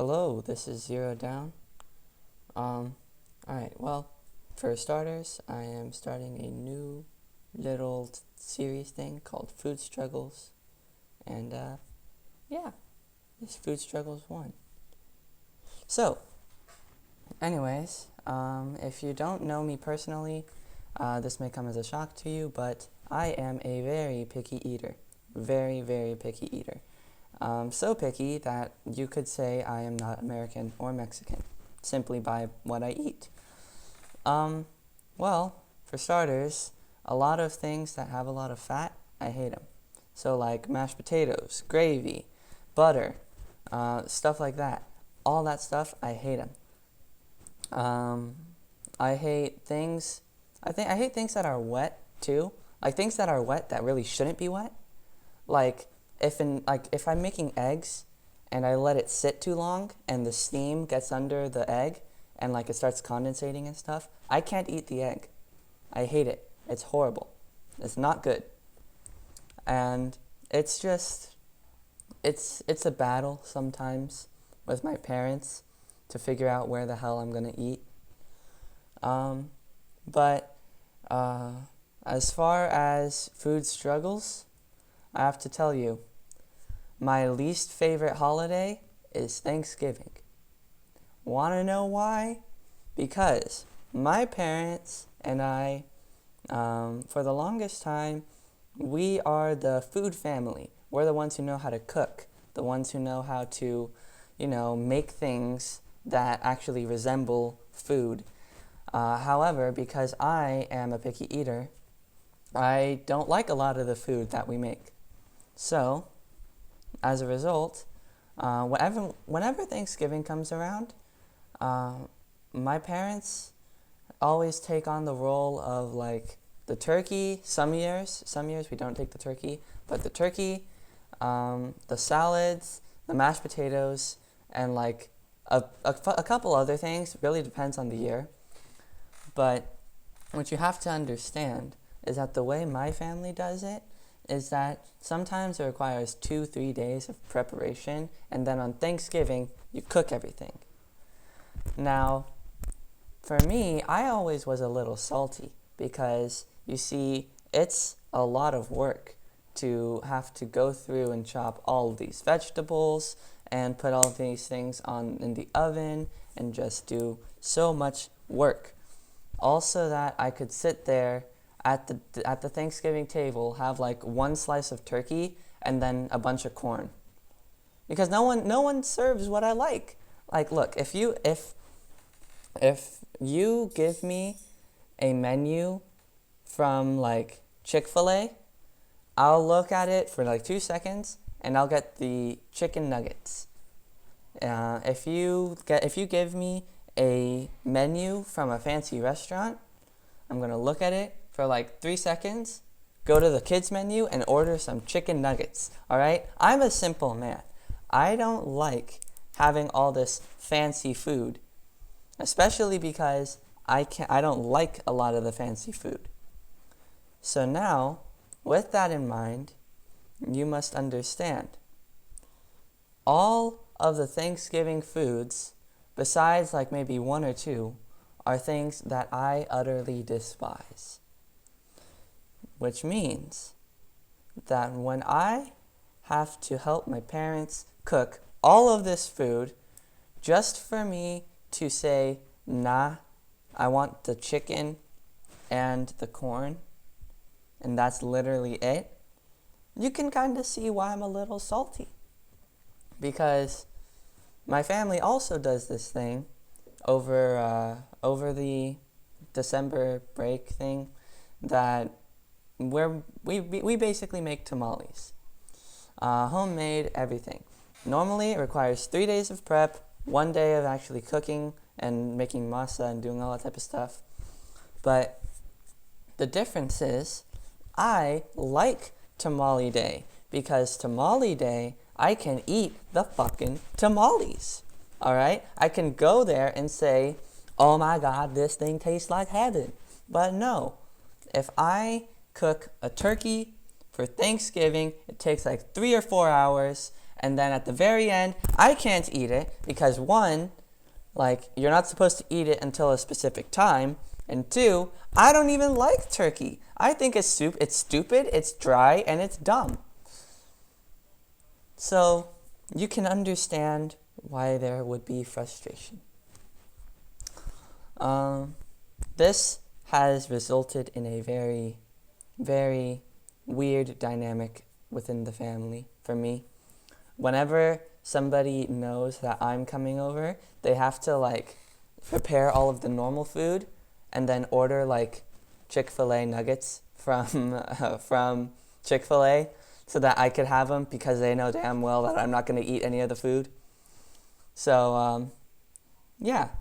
Hello, this is Zero Down. Alright, well, for starters, I am starting a new little series thing called Food Struggles. And, yeah, this Food Struggles 1. So, anyways, if you don't know me personally, this may come as a shock to you, but I am a very picky eater. Very, very picky eater. So picky that you could say I am not American or Mexican, simply by what I eat. Well, for starters, a lot of things that have a lot of fat, I hate them. So like mashed potatoes, gravy, butter, stuff like that. All that stuff, I hate them. I hate things, I hate things that are wet too. Like things that are wet that really shouldn't be wet. Like if I'm making eggs and I let it sit too long and the steam gets under the egg and like it starts condensating and stuff, I can't eat the egg. I hate it. It's horrible. It's not good. And it's just it's a battle sometimes with my parents to figure out where the hell I'm gonna eat. But as far as food struggles, I have to tell you, my least favorite holiday is Thanksgiving. Want to know why? Because my parents and I, for the longest time, we are the food family. We're the ones who know how to cook, the ones who know how to, make things that actually resemble food. However, because I am a picky eater, I don't like a lot of the food that we make. So, as a result, whenever Thanksgiving comes around, my parents always take on the role of like the turkey. Some years we don't take the turkey, but the turkey, the salads, the mashed potatoes, and like a couple other things. Really depends on the year. But what you have to understand is that the way my family does it is that sometimes it requires 2-3 days of preparation, and then on Thanksgiving, you cook everything. Now, for me, I always was a little salty because, you see, it's a lot of work to have to go through and chop all of these vegetables and put all of these things in the oven and just do so much work. Also that I could sit there at the Thanksgiving table, have like one slice of turkey and then a bunch of corn, because no one serves what I like. Like, look, if you give me a menu from like Chick-fil-A, I'll look at it for like 2 seconds and I'll get the chicken nuggets. If you give me a menu from a fancy restaurant, I'm gonna look at it for like 3 seconds, go to the kids menu and order some chicken nuggets. All right? I'm a simple man. I don't like having all this fancy food, especially because I don't like a lot of the fancy food. So now, with that in mind, you must understand all of the Thanksgiving foods, besides like maybe 1 or 2, are things that I utterly despise. Which means that when I have to help my parents cook all of this food just for me to say, nah, I want the chicken and the corn, and that's literally it, you can kind of see why I'm a little salty. Because my family also does this thing over the December break thing, that where we basically make tamales, homemade everything. Normally it requires 3 days of prep, 1 day of actually cooking and making masa and doing all that type of stuff. But the difference is I like tamale day, because tamale day I can eat the fucking tamales. All right? I can go there and say, oh my God, this thing tastes like heaven. But no, if I cook a turkey for Thanksgiving, it takes like 3 or 4 hours, And then at the very end, I can't eat it because one, like, you're not supposed to eat it until a specific time. And two, I don't even like turkey. I think it's stupid, it's dry, and it's dumb. So you can understand why there would be frustration. This has resulted in a very, very weird dynamic within the family for me. Whenever somebody knows that I'm coming over, they have to like prepare all of the normal food and then order like Chick-fil-A nuggets from Chick-fil-A so that I could have them because they know damn well that I'm not going to eat any of the food. So, yeah.